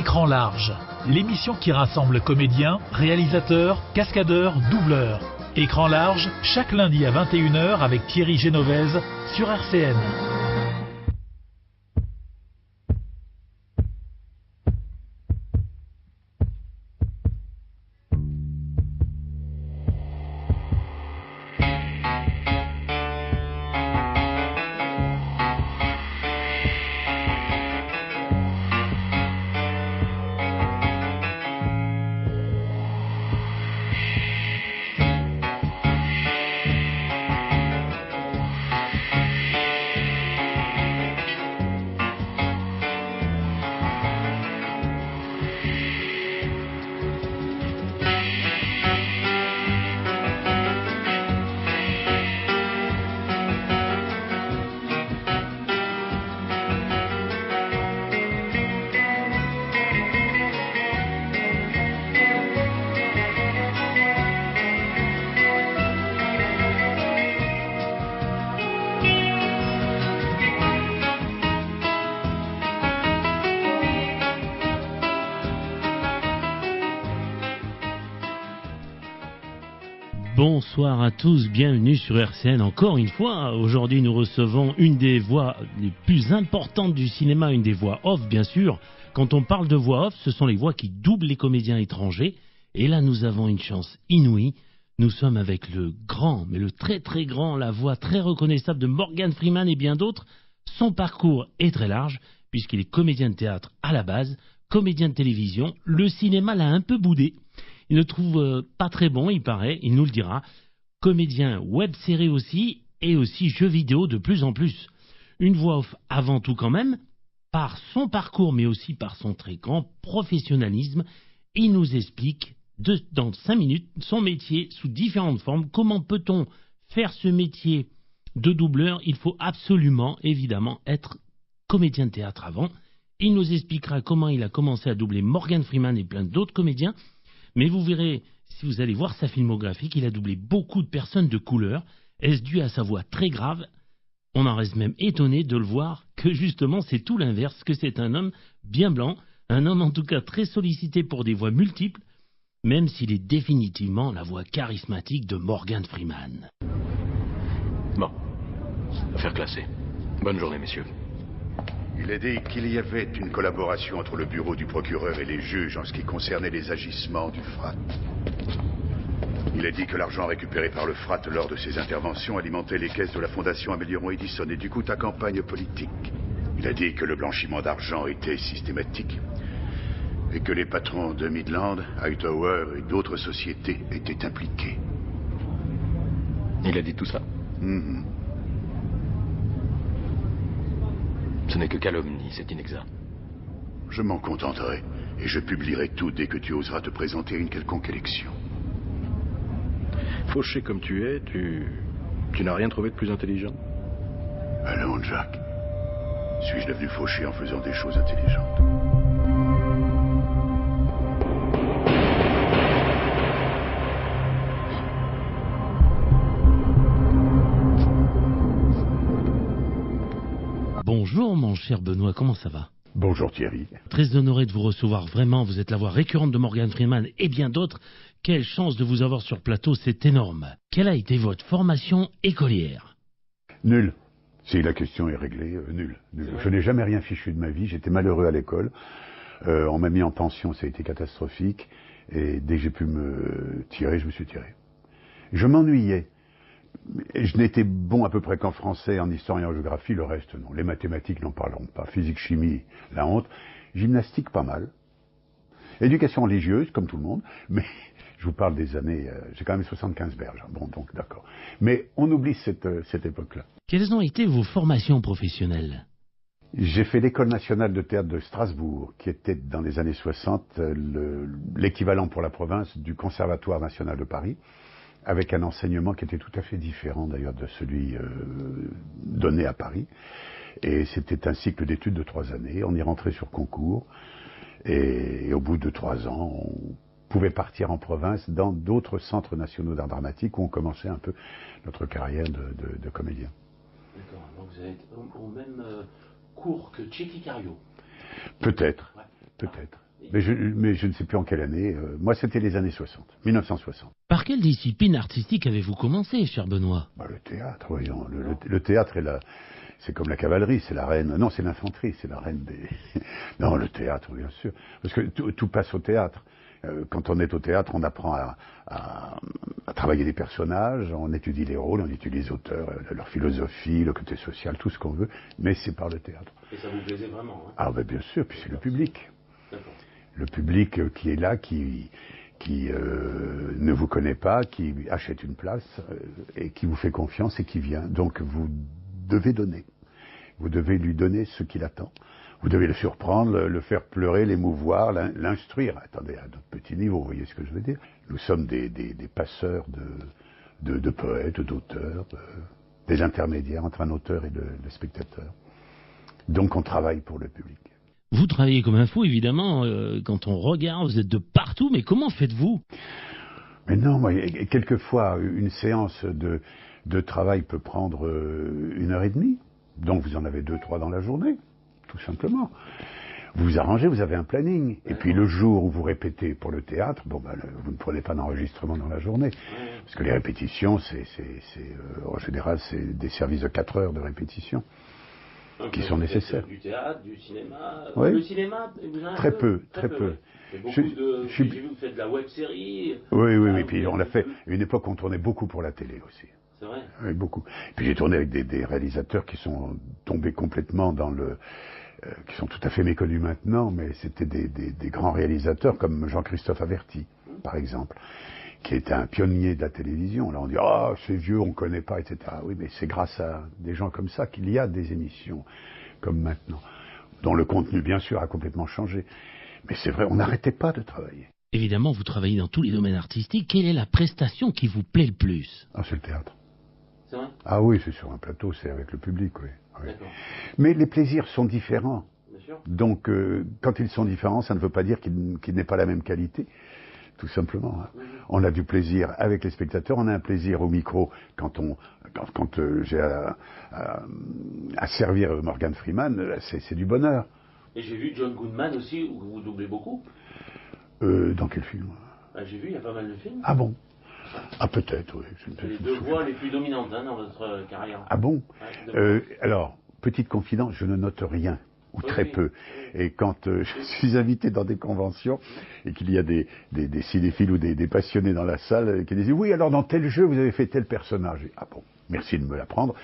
Écran large, l'émission qui rassemble comédiens, réalisateurs, cascadeurs, doubleurs. Écran large, chaque lundi à 21 h avec Thierry Génovèse sur RCN. Bonsoir à tous, bienvenue sur RCN encore une fois. Aujourd'hui nous recevons une des voix les plus importantes du cinéma, une des voix off bien sûr. Quand on parle de voix off, ce sont les voix qui doublent les comédiens étrangers. Et là nous avons une chance inouïe. Nous sommes avec le grand, mais le très très grand, la voix très reconnaissable de Morgan Freeman et bien d'autres. Son parcours est très large puisqu'il est comédien de théâtre à la base, comédien de télévision. Le cinéma l'a un peu boudé. Il ne trouve pas très bon, il paraît, il nous le dira. Comédien web-série aussi, et aussi jeux vidéo de plus en plus. Une voix off avant tout quand même, par son parcours, mais aussi par son très grand professionnalisme. Il nous explique, dans 5 minutes, son métier sous différentes formes. Comment peut-on faire ce métier de doubleur? Il faut absolument, évidemment, être comédien de théâtre avant. Il nous expliquera comment il a commencé à doubler Morgan Freeman et plein d'autres comédiens. Mais vous verrez, si vous allez voir sa filmographie, qu'il a doublé beaucoup de personnes de couleur. Est-ce dû à sa voix très grave? On en reste même étonné de le voir que justement c'est tout l'inverse, que c'est un homme bien blanc, un homme en tout cas très sollicité pour des voix multiples, même s'il est définitivement la voix charismatique de Morgan Freeman. Bon, affaire classée. Bonne journée, messieurs. Il a dit qu'il y avait une collaboration entre le bureau du procureur et les juges en ce qui concernait les agissements du FRAT. Il a dit que l'argent récupéré par le FRAT lors de ses interventions alimentait les caisses de la fondation Améliorons Edison et du coup ta campagne politique. Il a dit que le blanchiment d'argent était systématique et que les patrons de Midland, Hightower et d'autres sociétés étaient impliqués. Il a dit tout ça? Ce n'est que calomnie, c'est inexact. Je m'en contenterai, et je publierai tout dès que tu oseras te présenter à une quelconque élection. Fauché comme tu es, tu n'as rien trouvé de plus intelligent? Allons, Jack. Suis-je devenu fauché en faisant des choses intelligentes? Bonjour mon cher Benoît, comment ça va? Bonjour Thierry. Très honoré de vous recevoir, vraiment, vous êtes la voix récurrente de Morgan Freeman et bien d'autres. Quelle chance de vous avoir sur plateau, c'est énorme. Quelle a été votre formation écolière? Nul. Si la question est réglée, nul. Je n'ai jamais rien fichu de ma vie, j'étais malheureux à l'école. On m'a mis en pension, ça a été catastrophique. Et dès que j'ai pu me tirer, je me suis tiré. Je m'ennuyais. Je n'étais bon à peu près qu'en français, en histoire et en géographie, le reste non. Les mathématiques n'en parleront pas. Physique, chimie, la honte. Gymnastique, pas mal. Éducation religieuse, comme tout le monde, mais je vous parle des années... j'ai quand même 75 berges. Bon, donc d'accord. Mais on oublie cette époque-là. Quelles ont été vos formations professionnelles? J'ai fait l'École nationale de théâtre de Strasbourg, qui était dans les années 60 l'équivalent pour la province du Conservatoire national de Paris, avec un enseignement qui était tout à fait différent d'ailleurs de celui donné à Paris. Et c'était un cycle d'études de 3 années. On y rentrait sur concours. Et au bout de 3 ans, on pouvait partir en province dans d'autres centres nationaux d'art dramatique où on commençait un peu notre carrière de comédien. D'accord, donc vous êtes au même cours que Tchéky Cario. Peut-être, Ouais. peut-être. Mais je ne sais plus en quelle année. Moi, c'était les années 60, 1960. Par quelle discipline artistique avez-vous commencé, cher Benoît? Le théâtre, voyons. Le théâtre c'est comme la cavalerie, c'est la reine. Non, c'est l'infanterie, c'est la reine des. Non, le théâtre, bien sûr. Parce que tout passe au théâtre. Quand on est au théâtre, on apprend à travailler les personnages, on étudie les rôles, on étudie les auteurs, leur philosophie, le côté social, tout ce qu'on veut, mais c'est par le théâtre. Et ça vous plaisait vraiment, hein? Ah ben bien sûr, puis c'est le public. D'accord. Le public qui est là, qui ne vous connaît pas, qui achète une place et qui vous fait confiance et qui vient. Donc vous devez donner. Vous devez lui donner ce qu'il attend. Vous devez le surprendre, le faire pleurer, l'émouvoir, l'instruire. Attendez, à notre petit niveau, vous voyez ce que je veux dire? Nous sommes des passeurs de poètes, d'auteurs, des intermédiaires entre un auteur et le spectateur. Donc on travaille pour le public. Vous travaillez comme un fou, évidemment. Quand on regarde, vous êtes de partout, mais comment faites-vous? Mais non, moi, quelquefois, une séance de travail peut prendre 1h30. Donc vous en avez 2-3 dans la journée. Tout simplement. Vous vous arrangez, vous avez un planning. Et puis le jour où vous répétez pour le théâtre, vous ne prenez pas d'enregistrement dans la journée. Parce que les répétitions, en général, c'est des services de 4 heures de répétition qui sont nécessaires. Du théâtre, du cinéma. Oui. Le cinéma, vous en avez très peu. J'ai vu que vous faites de la web-série. Oui. Puis on l'a fait. À une époque, on tournait beaucoup pour la télé aussi. C'est vrai. Oui, beaucoup. Puis j'ai tourné avec des réalisateurs qui sont tombés complètement qui sont tout à fait méconnus maintenant, mais c'était des grands réalisateurs comme Jean-Christophe Averty, par exemple, qui était un pionnier de la télévision. Là, on dit « Ah, c'est vieux, on ne connaît pas, etc. » Oui, mais c'est grâce à des gens comme ça qu'il y a des émissions comme maintenant, dont le contenu, bien sûr, a complètement changé. Mais c'est vrai, on n'arrêtait pas de travailler. Évidemment, vous travaillez dans tous les domaines artistiques. Quelle est la prestation qui vous plaît le plus? Ah, c'est le théâtre. C'est vrai? Ah oui, c'est sur un plateau, c'est avec le public, oui. Mais les plaisirs sont différents. Bien sûr. Donc, quand ils sont différents, ça ne veut pas dire qu'ils n'aient pas la même qualité, tout simplement. Hein. On a du plaisir avec les spectateurs, on a un plaisir au micro quand j'ai à servir Morgan Freeman, c'est du bonheur. Et j'ai vu John Goodman aussi, où vous doublez beaucoup. Dans quel film? J'ai vu, il y a pas mal de films. Ah bon? Ah peut-être, oui. C'est les 2 voix les plus dominantes dans votre carrière. Ah bon? Alors, petite confidence, je ne note rien, ou très peu. Et quand je suis invité dans des conventions, et qu'il y a des cinéphiles ou des passionnés dans la salle, qui disent « Oui, alors dans tel jeu, vous avez fait tel personnage. » Ah bon, merci de me l'apprendre.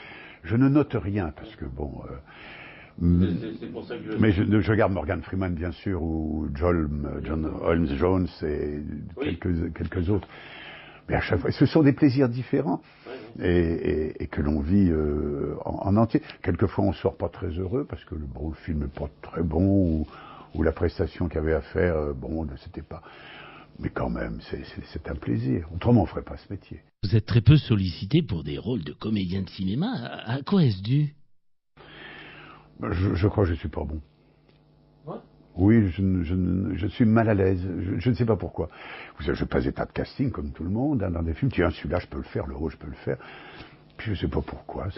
Je ne note rien, parce que bon... c'est pour ça que mais je regarde Morgan Freeman, bien sûr, ou John Holmes Jones, et quelques autres. Mais à chaque fois, ce sont des plaisirs différents et que l'on vit en entier. Quelquefois, on sort pas très heureux parce que le film n'est pas très bon ou la prestation qu'il y avait à faire, c'était pas. Mais quand même, c'est un plaisir. Autrement, on ferait pas ce métier. Vous êtes très peu sollicité pour des rôles de comédien de cinéma. À quoi est-ce dû? Je crois que je suis pas bon. Oui, je suis mal à l'aise. Je ne sais pas pourquoi. Je passe des tas de casting comme tout le monde dans des films. Tiens, celui-là, je peux le faire. Le rôle, je peux le faire. Puis je ne sais pas pourquoi.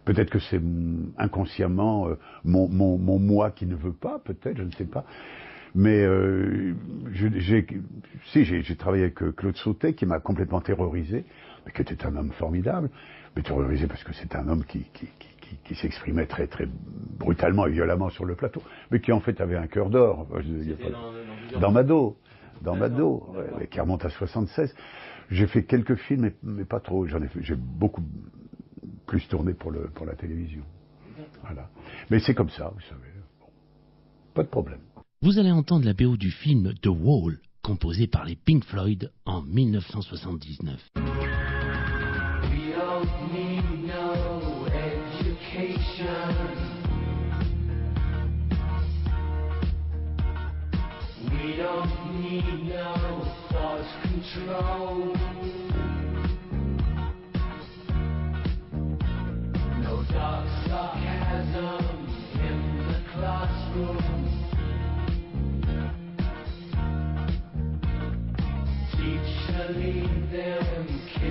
Peut-être que c'est inconsciemment mon moi qui ne veut pas. Peut-être, je ne sais pas. Mais j'ai travaillé avec Claude Sautet qui m'a complètement terrorisé, mais qui était un homme formidable. Mais terrorisé parce que c'est un homme qui s'exprimait très très brutalement et violemment sur le plateau, mais qui en fait avait un cœur d'or. Dans Mado, qui remonte à 76. J'ai fait quelques films, mais pas trop. J'ai beaucoup plus tourné pour la télévision. Voilà. Mais c'est comme ça, vous savez. Bon. Pas de problème. Vous allez entendre la BO du film The Wall, composé par les Pink Floyd en 1979. We don't need no thought control. No dark sarcasm in the classroom. Teacher, leave them kids.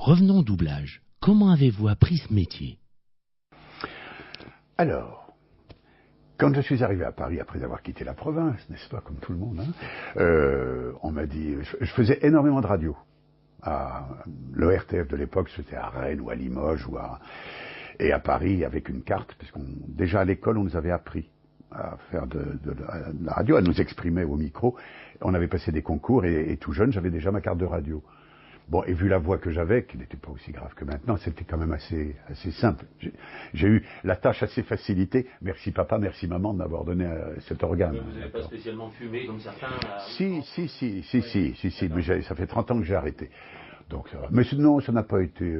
revenons au doublage. Comment avez-vous appris ce métier? Alors, quand je suis arrivé à Paris, après avoir quitté la province, n'est-ce pas, comme tout le monde, on m'a dit... Je faisais énormément de radio. Le RTF de l'époque, c'était à Rennes ou à Limoges et à Paris avec une carte, parce déjà à l'école, on nous avait appris à faire de la radio, à nous exprimer au micro. On avait passé des concours et tout jeune, j'avais déjà ma carte de radio. Bon, et vu la voix que j'avais, qui n'était pas aussi grave que maintenant, c'était quand même assez simple. J'ai eu la tâche assez facilitée. Merci papa, merci maman de m'avoir donné cet organe. Mais vous n'avez pas spécialement fumé comme certains Si, mais ça fait 30 ans que j'ai arrêté. Donc, mais non, ça n'a pas été...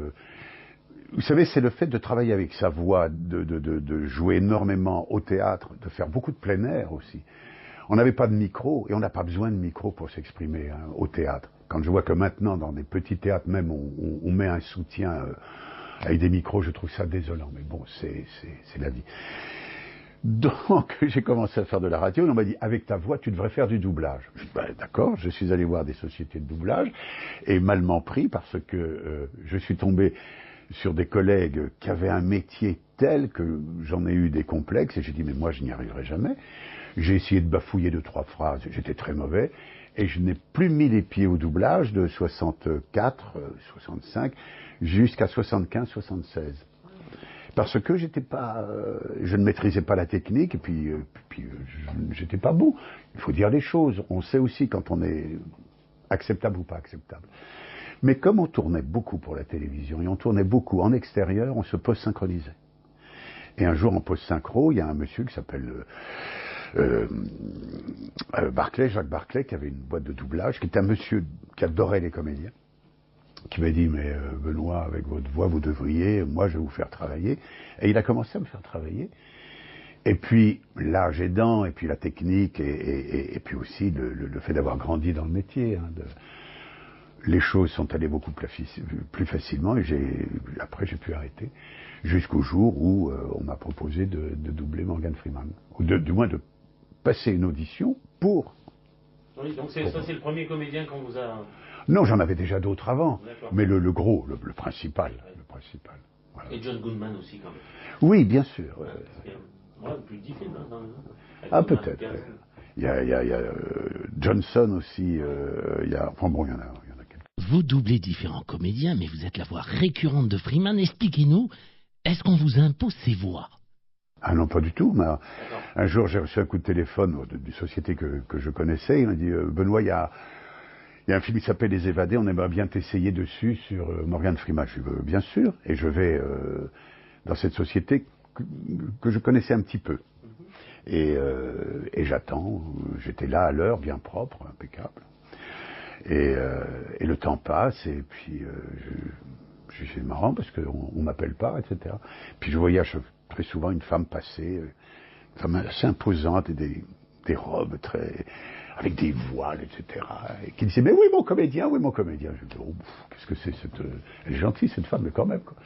Vous savez, c'est le fait de travailler avec sa voix, de jouer énormément au théâtre, de faire beaucoup de plein air aussi. On n'avait pas de micro, et on n'a pas besoin de micro pour s'exprimer au théâtre. Quand je vois que maintenant, dans des petits théâtres même, on met un soutien avec des micros, je trouve ça désolant. Mais bon, c'est la vie. Donc, j'ai commencé à faire de la radio, et on m'a dit, avec ta voix, tu devrais faire du doublage. Je dis, d'accord, je suis allé voir des sociétés de doublage, et mal m'en pris, parce que je suis tombé sur des collègues qui avaient un métier tel que j'en ai eu des complexes, et j'ai dit, mais moi, je n'y arriverai jamais. J'ai essayé de bafouiller 2-3 phrases, j'étais très mauvais, et je n'ai plus mis les pieds au doublage de 64, 65, jusqu'à 75, 76. Parce que je ne maîtrisais pas la technique, et puis j'étais pas bon. Il faut dire les choses. On sait aussi quand on est acceptable ou pas acceptable. Mais comme on tournait beaucoup pour la télévision, et on tournait beaucoup en extérieur, on se post-synchronisait. Et un jour, en post-synchro, il y a un monsieur qui s'appelle Jacques Barclay, qui avait une boîte de doublage, qui était un monsieur qui adorait les comédiens, qui m'a dit, mais Benoît, avec votre voix, vous devriez, moi je vais vous faire travailler. Et il a commencé à me faire travailler. Et puis l'âge aidant, et puis la technique, et puis aussi le fait d'avoir grandi dans le métier. Les choses sont allées beaucoup plus facilement, et après j'ai pu arrêter, jusqu'au jour où on m'a proposé de doubler Morgan Freeman. Ou du moins de passer une audition pour... Oui, donc c'est le premier comédien qu'on vous a... Non, j'en avais déjà d'autres avant, mais le gros, le principal. Ouais. Le principal. Voilà. Et John Goodman aussi, quand même. Oui, bien sûr. Plus de 10 films, peut-être. Il y a Johnson aussi, enfin bon, il y en a quelques. Vous doublez différents comédiens, mais vous êtes la voix récurrente de Freeman. Expliquez-nous, est-ce qu'on vous impose ces voix? Ah non, pas du tout. Mais un jour, j'ai reçu un coup de téléphone d'une société que je connaissais. Il m'a dit, Benoît, il y a un film qui s'appelle Les Évadés, on aimerait bien t'essayer dessus sur Morgan Freeman. Je dis, bien sûr. Et je vais dans cette société que je connaissais un petit peu. Et j'attends. J'étais là à l'heure, bien propre, impeccable. Et le temps passe, et puis c'est marrant parce qu'on m'appelle pas, etc. Puis je voyais très souvent une femme passer, une femme assez imposante, et des robes avec des voiles, etc. Et qui disait, mais oui mon comédien. Je dis, oh, qu'est-ce que c'est elle est gentille cette femme, mais quand même, quoi.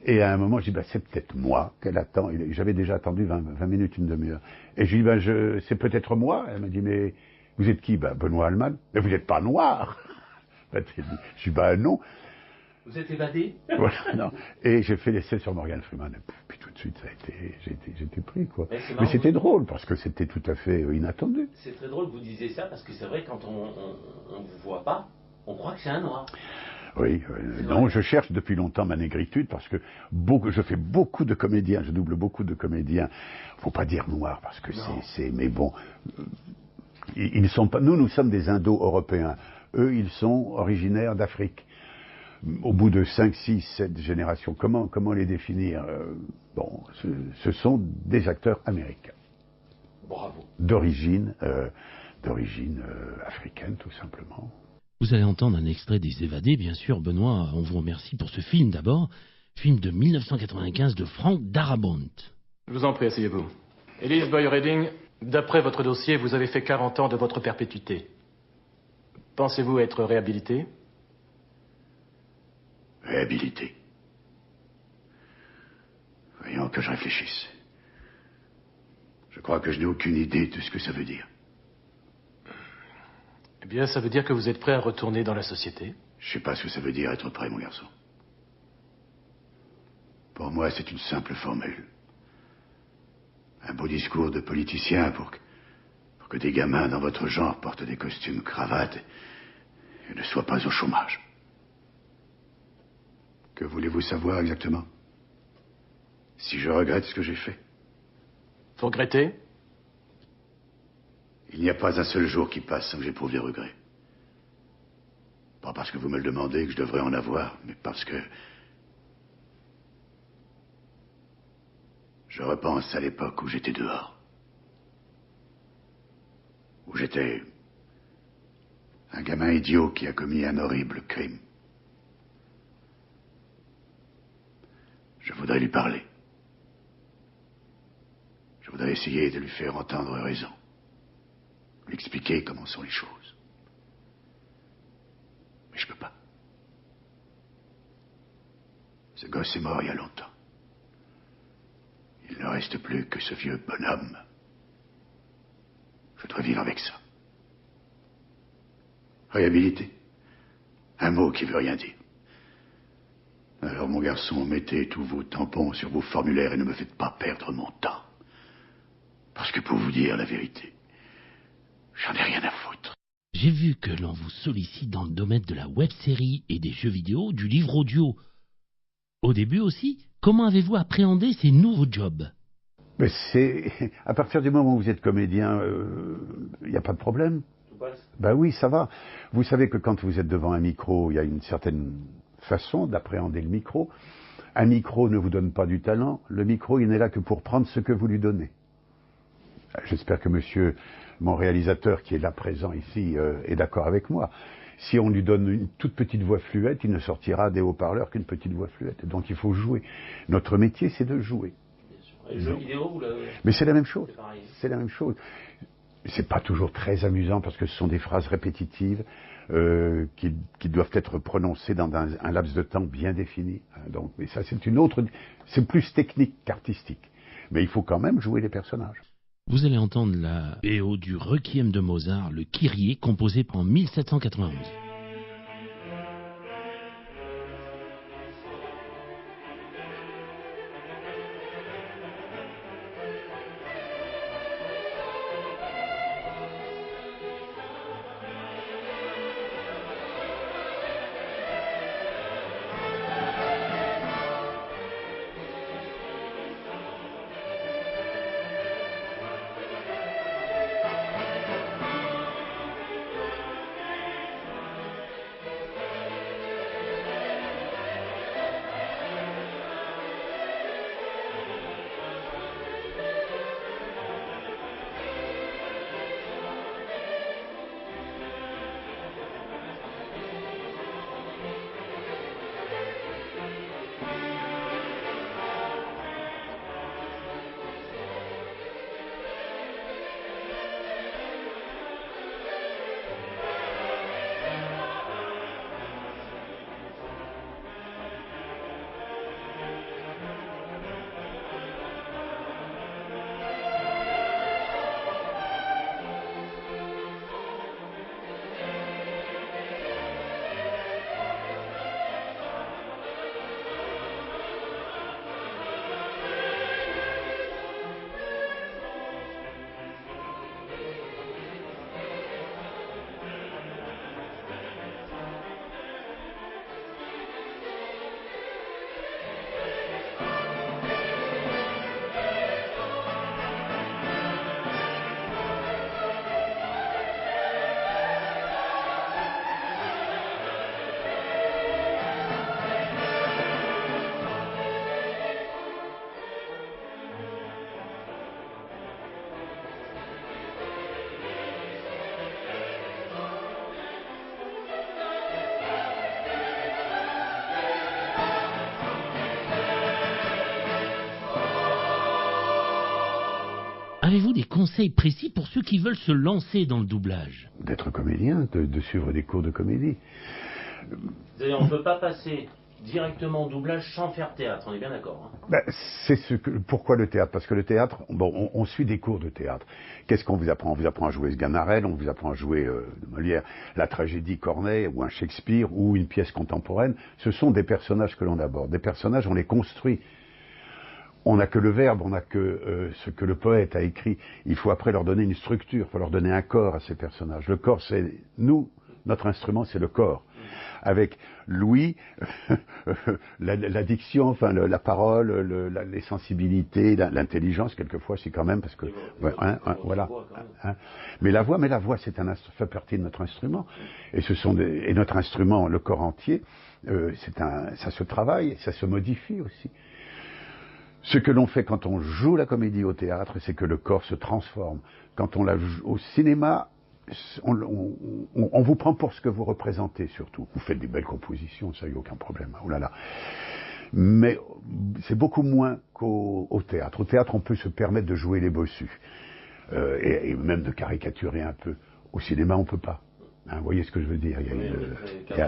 Et à un moment, je dis, c'est peut-être moi qu'elle attend. J'avais déjà attendu 20 minutes, une demi-heure. Et je lui dis, c'est peut-être moi. Elle m'a dit, mais vous êtes qui? Benoît Alman. Mais vous n'êtes pas noir. Je dis, non. Vous êtes évadé? Voilà, non. Et j'ai fait l'essai sur Morgan Freeman. Et puis tout de suite, j'étais pris, quoi. Mais c'était drôle, parce que c'était tout à fait inattendu. C'est très drôle que vous disiez ça, parce que c'est vrai, quand on ne vous voit pas, on croit que c'est un noir. Oui, non, je cherche depuis longtemps ma négritude, parce que je fais beaucoup de comédiens, je double beaucoup de comédiens. Faut pas dire noir, parce que mais bon, ils sont pas, nous sommes des Indo-Européens. Eux, ils sont originaires d'Afrique. Au bout de 5, 6, 7 générations, comment les définir? Bon, ce sont des acteurs américains. Bravo. D'origine africaine, tout simplement. Vous allez entendre un extrait des Évadés, bien sûr. Benoît, on vous remercie pour ce film d'abord. Film de 1995 de Frank Darabont. Je vous en prie, asseyez-vous. Elise Boy-Redding, d'après votre dossier, vous avez fait 40 ans de votre perpétuité. Pensez-vous être réhabilité? Réhabilité. Voyons que je réfléchisse. Je crois que je n'ai aucune idée de ce que ça veut dire. Eh bien, ça veut dire que vous êtes prêt à retourner dans la société? Je sais pas ce que ça veut dire être prêt, mon garçon. Pour moi, c'est une simple formule. Un beau discours de politicien pour que des gamins dans votre genre portent des costumes cravates et ne soient pas au chômage. Que voulez-vous savoir exactement? Si je regrette ce que j'ai fait? Vous regrettez? Il n'y a pas un seul jour qui passe sans que j'éprouve des regrets. Pas parce que vous me le demandez que je devrais en avoir, mais parce que je repense à l'époque où j'étais dehors. Où j'étais un gamin idiot qui a commis un horrible crime. Je voudrais lui parler. Je voudrais essayer de lui faire entendre raison. Lui expliquer comment sont les choses. Mais je peux pas. Ce gosse est mort il y a longtemps. Il ne reste plus que ce vieux bonhomme. Je dois vivre avec ça. Réhabilité. Un mot qui veut rien dire. Alors, mon garçon, mettez tous vos tampons sur vos formulaires et ne me faites pas perdre mon temps. Parce que pour vous dire la vérité, j'en ai rien à foutre. J'ai vu que l'on vous sollicite dans le domaine de la web-série et des jeux vidéo, du livre audio. Au début aussi, comment avez-vous appréhendé ces nouveaux jobs? Mais c'est... À partir du moment où vous êtes comédien, il n'y a pas de problème. Ben oui, ça va. Vous savez que quand vous êtes devant un micro, il y a une certaine façon d'appréhender le micro. Un micro ne vous donne pas du talent. Le micro, il n'est là que pour prendre ce que vous lui donnez. J'espère que monsieur, mon réalisateur, qui est là présent ici, est d'accord avec moi. Si on lui donne une toute petite voix fluette, il ne sortira des haut-parleurs qu'une petite voix fluette. Donc il faut jouer. Notre métier, c'est de jouer. Et le jeu vidéo, vous l'avez... Mais c'est la même chose. C'est pareil. C'est la même chose. C'est pas toujours très amusant parce que ce sont des phrases répétitives qui doivent être prononcées dans un laps de temps bien défini. Donc, mais ça, c'est une autre... C'est plus technique qu'artistique. Mais il faut quand même jouer les personnages. Vous allez entendre la BO du Requiem de Mozart, le Kyrie, composé en 1791. Avez-vous des conseils précis pour ceux qui veulent se lancer dans le doublage? D'être comédien, de suivre des cours de comédie. On ne peut pas passer directement au doublage sans faire théâtre, on est bien d'accord, hein? Ben, pourquoi le théâtre? Parce que le théâtre, bon, on suit des cours de théâtre. Qu'est-ce qu'on vous apprend? On vous apprend à jouer Sganarelle, on vous apprend à jouer Molière, la tragédie Corneille, ou un Shakespeare, ou une pièce contemporaine. Ce sont des personnages que l'on aborde. Des personnages, on les construit On n'a que le verbe, on n'a que ce que le poète a écrit. Il faut après leur donner une structure, il faut leur donner un corps à ces personnages. Le corps, c'est nous, notre instrument, c'est le corps. Avec Louis, la diction, enfin la parole, les sensibilités, l'intelligence, quelquefois, c'est quand même parce que voilà. Mais la voix, c'est fait partie de notre instrument. Et notre instrument, le corps entier, ça se travaille, ça se modifie aussi. Ce que l'on fait quand on joue la comédie au théâtre, c'est que le corps se transforme. Quand on la joue au cinéma, on vous prend pour ce que vous représentez surtout. Vous faites des belles compositions, ça, il n'y a aucun problème. Oh là là. Mais c'est beaucoup moins qu'au théâtre. Au théâtre, on peut se permettre de jouer les bossus. Et même de caricaturer un peu. Au cinéma, on ne peut pas. Hein, vous voyez ce que je veux dire.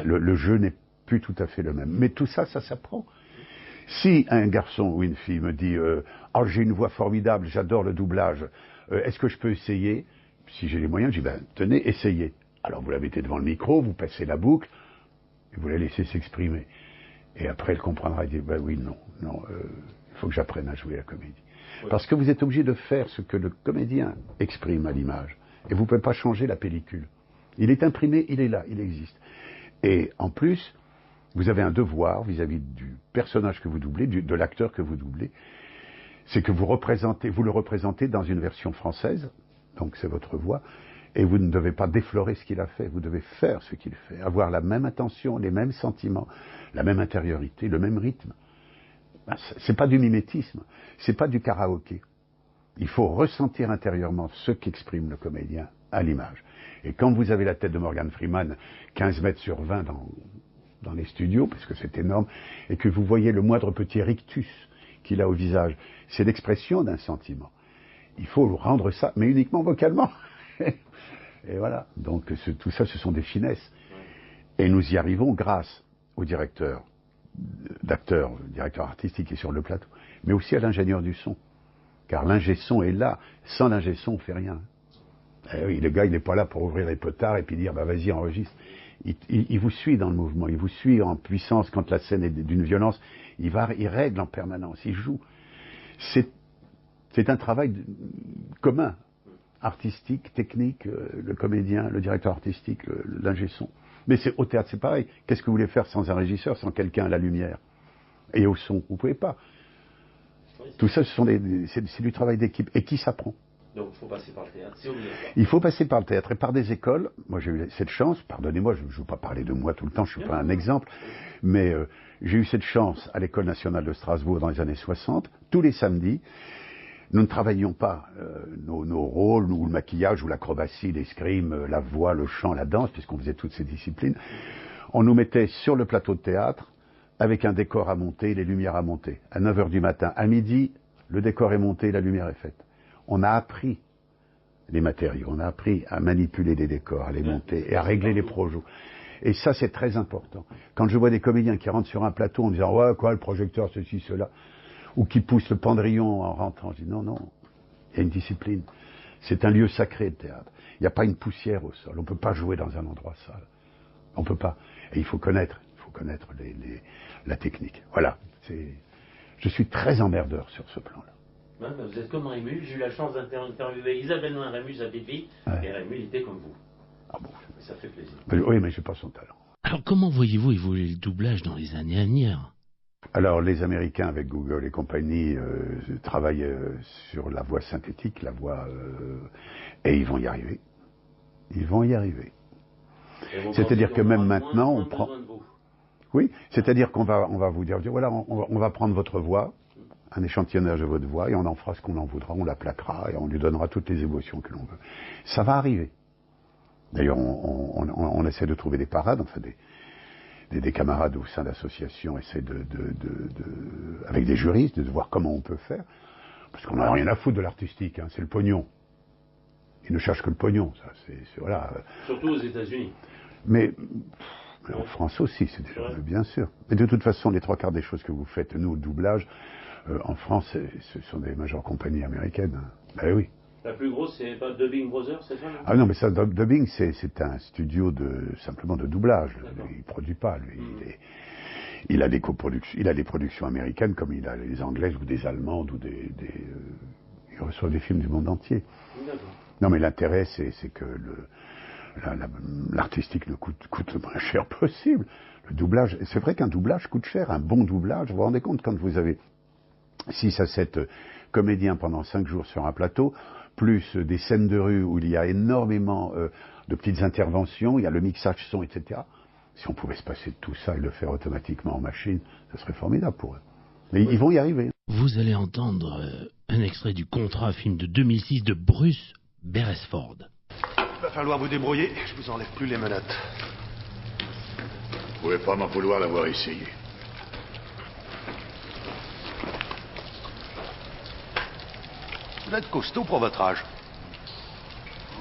Le jeu n'est plus tout à fait le même. Mais tout ça, ça s'apprend. Si un garçon ou une fille me dit « Oh, j'ai une voix formidable, j'adore le doublage, est-ce que je peux essayer ?» Si j'ai les moyens, je dis « Tenez, essayez. » Alors vous la mettez devant le micro, vous passez la boucle, et vous la laissez s'exprimer. Et après, elle comprendra et dit « Oui, non, il faut que j'apprenne à jouer la comédie. Oui. » Parce que vous êtes obligé de faire ce que le comédien exprime à l'image. Et vous ne pouvez pas changer la pellicule. Il est imprimé, il est là, il existe. Et en plus, vous avez un devoir vis-à-vis du personnage que vous doublez, de l'acteur que vous doublez, c'est que vous le représentez dans une version française, donc c'est votre voix, et vous ne devez pas déflorer ce qu'il a fait, vous devez faire ce qu'il fait, avoir la même intention, les mêmes sentiments, la même intériorité, le même rythme. C'est pas du mimétisme, c'est pas du karaoké. Il faut ressentir intérieurement ce qu'exprime le comédien à l'image. Et quand vous avez la tête de Morgan Freeman, 15 mètres sur 20 dans les studios, parce que c'est énorme, et que vous voyez le moindre petit rictus qu'il a au visage, c'est l'expression d'un sentiment. Il faut rendre ça, mais uniquement vocalement. Et voilà. Donc tout ça, ce sont des finesses. Et nous y arrivons grâce au directeur artistique qui est sur le plateau, mais aussi à l'ingénieur du son. Car l'ingé son est là. Sans l'ingé son, on ne fait rien. Eh oui, le gars, il n'est pas là pour ouvrir les potards et puis dire, vas-y, enregistre. Il vous suit dans le mouvement, il vous suit en puissance quand la scène est d'une violence. Il règle en permanence, il joue. C'est un travail commun, artistique, technique, le comédien, le directeur artistique, l'ingé son. Mais au théâtre, c'est pareil. Qu'est-ce que vous voulez faire sans un régisseur, sans quelqu'un à la lumière et au son? Vous ne pouvez pas. Tout ça, c'est du travail d'équipe. Et qui s'apprend? Donc il faut passer par le théâtre, c'est obligatoire. Il faut passer par le théâtre et par des écoles. Moi j'ai eu cette chance, pardonnez-moi, je ne veux pas parler de moi tout le temps, je ne suis pas un exemple, mais j'ai eu cette chance à l'École nationale de Strasbourg dans les années 60, tous les samedis. Nous ne travaillions pas nos rôles, ou le maquillage, ou l'acrobatie, l'escrime, la voix, le chant, la danse, puisqu'on faisait toutes ces disciplines. On nous mettait sur le plateau de théâtre avec un décor à monter, les lumières à monter. À 9h du matin, à midi, le décor est monté, la lumière est faite. On a appris les matériaux, on a appris à manipuler des décors, à les monter et à régler les projets. Et ça, c'est très important. Quand je vois des comédiens qui rentrent sur un plateau en disant « Ouais, quoi, le projecteur, ceci, cela », ou qui poussent le pendrillon en rentrant, je dis « Non, il y a une discipline. C'est un lieu sacré, le théâtre. Il n'y a pas une poussière au sol. On ne peut pas jouer dans un endroit sale. On ne peut pas. Et il faut connaître la technique. Voilà. Je suis très emmerdeur sur ce plan-là. Ouais, vous êtes comme Rémus. J'ai eu la chance d'interviewer Isabelle Noin Rémus à Pipi. Ouais. Et Rémus, il était comme vous. Ah bon? Ça fait plaisir. Oui, mais je n'ai pas son talent. Alors, comment voyez-vous évoluer le doublage dans les années à venir? Alors, les Américains, avec Google et compagnie, travaillent sur la voix synthétique, et ils vont y arriver. Ils vont y arriver. C'est-à-dire que même maintenant, on prend... Oui, c'est-à-dire qu'on va vous dire, voilà, on va prendre votre voix, un échantillonnage de votre voix, et on en fera ce qu'on en voudra, on la plaquera, et on lui donnera toutes les émotions que l'on veut. Ça va arriver. D'ailleurs, on essaie de trouver des parades, enfin des camarades au sein d'associations essaient avec des juristes, de voir comment on peut faire, parce qu'on n'a rien à foutre de l'artistique, hein, c'est le pognon. Ils ne cherchent que le pognon, ça, voilà. Surtout aux États-Unis. Mais en France aussi, c'est déjà, bien sûr. Mais de toute façon, les 3/4 des choses que vous faites, nous, le doublage, en France, ce sont des majeures compagnies américaines. Ben oui. La plus grosse, c'est pas Dubbing Brothers, c'est ça? Ah non, mais ça, Dubbing, c'est un studio simplement de doublage. Il ne produit pas, lui. il a des coproductions, il a des productions américaines comme il a les anglaises ou des allemandes ou il reçoit des films du monde entier. Non, mais l'intérêt, c'est que l'artistique ne coûte le moins cher possible. Le doublage, c'est vrai qu'un doublage coûte cher, un bon doublage. Vous vous rendez compte quand vous avez 6 à 7 comédiens pendant 5 jours sur un plateau, plus des scènes de rue où il y a énormément de petites interventions, il y a le mixage son, etc. Si on pouvait se passer de tout ça et le faire automatiquement en machine, ce serait formidable pour eux. Mais ils vont y arriver. Vous allez entendre un extrait du contrat film de 2006 de Bruce Beresford. Va falloir vous débrouiller, je vous enlève plus les menottes. Vous pouvez pas m'en vouloir d'avoir essayé. Vous êtes costaud pour votre âge.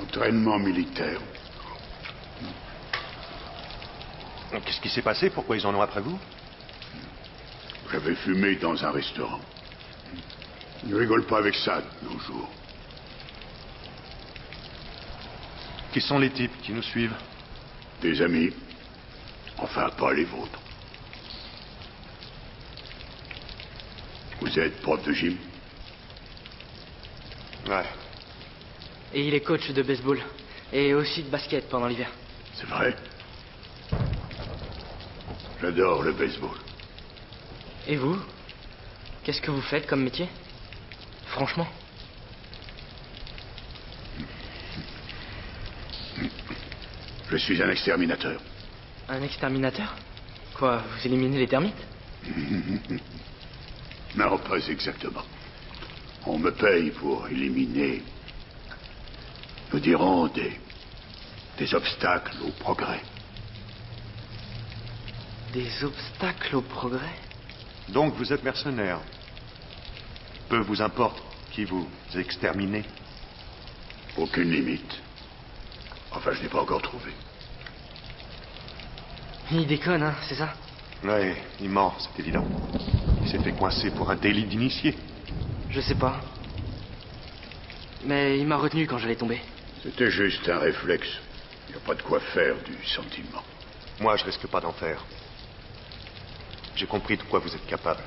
Entraînement militaire. Qu'est-ce qui s'est passé? Pourquoi ils en ont après vous? J'avais fumé dans un restaurant. Ils ne rigolent pas avec ça de nos jours. Qui sont les types qui nous suivent? Des amis. Enfin, pas les vôtres. Vous êtes prof de gym? Ouais. Et il est coach de baseball. Et aussi de basket pendant l'hiver. C'est vrai. J'adore le baseball. Et vous? Qu'est-ce que vous faites comme métier? Franchement? Je suis un exterminateur. Un exterminateur? Quoi, vous éliminez les termites? Non, pas exactement. On me paye pour éliminer, nous dirons, des obstacles au progrès. Des obstacles au progrès? Donc vous êtes mercenaire. Peu vous importe qui vous exterminez. Aucune limite. Enfin, je n'ai pas encore trouvé. Il déconne, hein, c'est ça? Ouais, il ment, c'est évident. Il s'est fait coincer pour un délit d'initié. Je sais pas. Mais il m'a retenu quand j'allais tomber. C'était juste un réflexe. Il n'y a pas de quoi faire du sentiment. Moi, je risque pas d'en faire. J'ai compris de quoi vous êtes capable.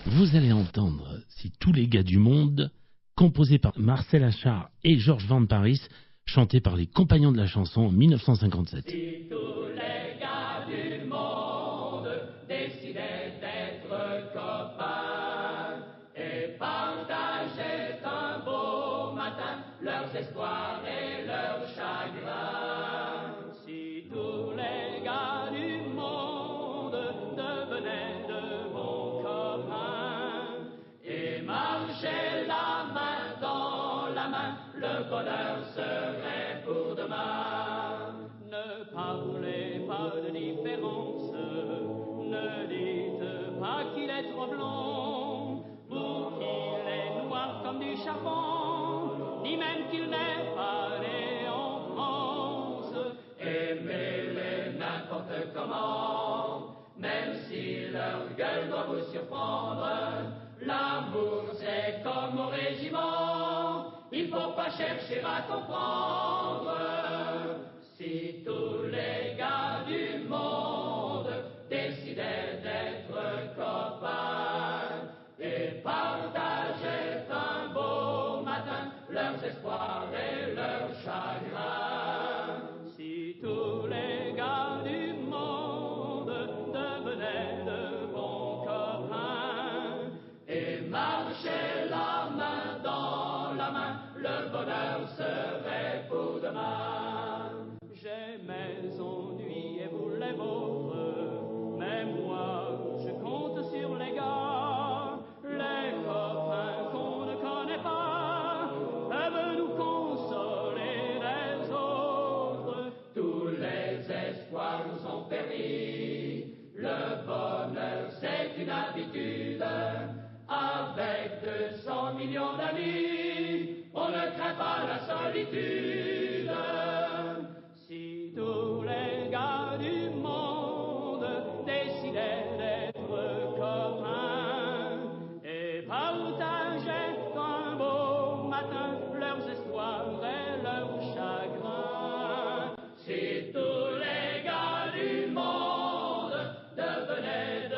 Vous allez entendre Si tous les gars du monde, composé par Marcel Achard et Georges Van Paris, chanté par les Compagnons de la chanson en 1957. Si tous les gars du monde décidaient d'être copains et partageaient un beau matin leurs espoirs et leurs chagrins. Si tous les gars du monde devenaient de bons copains et marchaient la main dans la main, le bonheur serait pour demain. Ne parlez pas de différence, ne dites pas qu'il est trop blond, ou qu'il est noir comme du charbon, ni même qu'il n'est pas né en France. Aimez-les n'importe comment, même si leur gueule doit vous surprendre. L'amour c'est comme au régiment, il faut pas chercher à comprendre. Si tous les gars du monde décidaient d'être copains et partageaient un beau matin leurs espoirs et leurs chagrins. Si tous les gars du monde devenaient de bons copains et marchaient la main dans la main, le bonheur serait pour demain. J'ai mes ennuis et vous les vôtres, mais moi je compte sur les gars. Les copains qu'on ne connaît pas peuvent nous consoler des autres. Tous les espoirs nous ont péri, le bonheur c'est une habitude. Avec 200 millions d'amis, on ne craint pas la solitude. Si tous les gars du monde décidaient d'être copains et partageaient un beau matin leurs espoirs et leurs chagrins. Si tous les gars du monde devenaient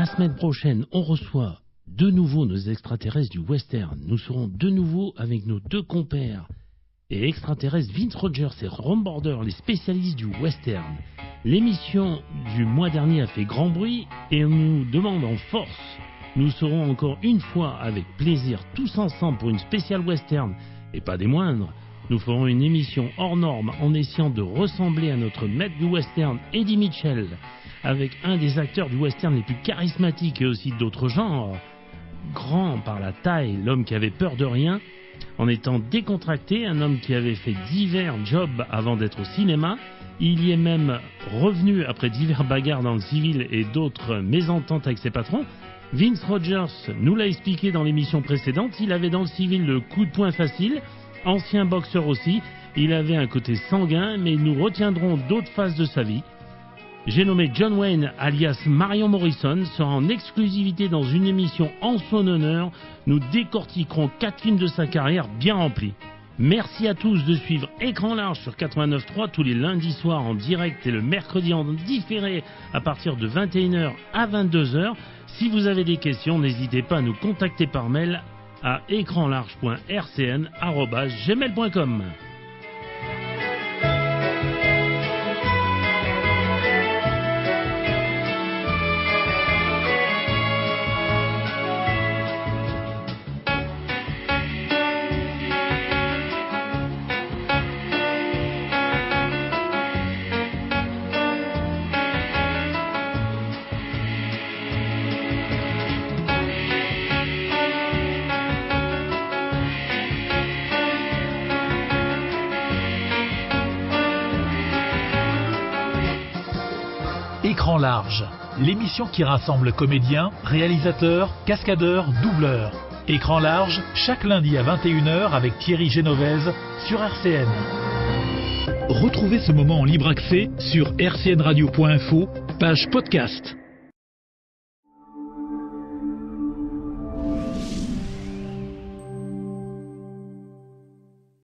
La semaine prochaine, on reçoit de nouveau nos extraterrestres du western. Nous serons de nouveau avec nos deux compères et extraterrestres Vince Rogers et Ron Border, les spécialistes du western. L'émission du mois dernier a fait grand bruit et on nous demande en force. Nous serons encore une fois avec plaisir tous ensemble pour une spéciale western et pas des moindres. Nous ferons une émission hors norme en essayant de ressembler à notre maître du western, Eddie Mitchell, avec un des acteurs du western les plus charismatiques et aussi d'autres genres. Grand par la taille, l'homme qui avait peur de rien, en étant décontracté, un homme qui avait fait divers jobs avant d'être au cinéma. Il y est même revenu après divers bagarres dans le civil et d'autres mésententes avec ses patrons. Vince Rogers nous l'a expliqué dans l'émission précédente, il avait dans le civil le coup de poing facile, ancien boxeur aussi, il avait un côté sanguin, mais nous retiendrons d'autres phases de sa vie. J'ai nommé John Wayne, alias Marion Morrison, sera en exclusivité dans une émission en son honneur. Nous décortiquerons 4 films de sa carrière bien remplis. Merci à tous de suivre Écran Large sur 89.3 tous les lundis soirs en direct et le mercredi en différé à partir de 21h à 22h. Si vous avez des questions, n'hésitez pas à nous contacter par mail à écranlarge.rcn@gmail.com. Écran large, l'émission qui rassemble comédiens, réalisateurs, cascadeurs, doubleurs. Écran large, chaque lundi à 21h avec Thierry Genovese sur RCN. Retrouvez ce moment en libre accès sur rcnradio.info, page podcast.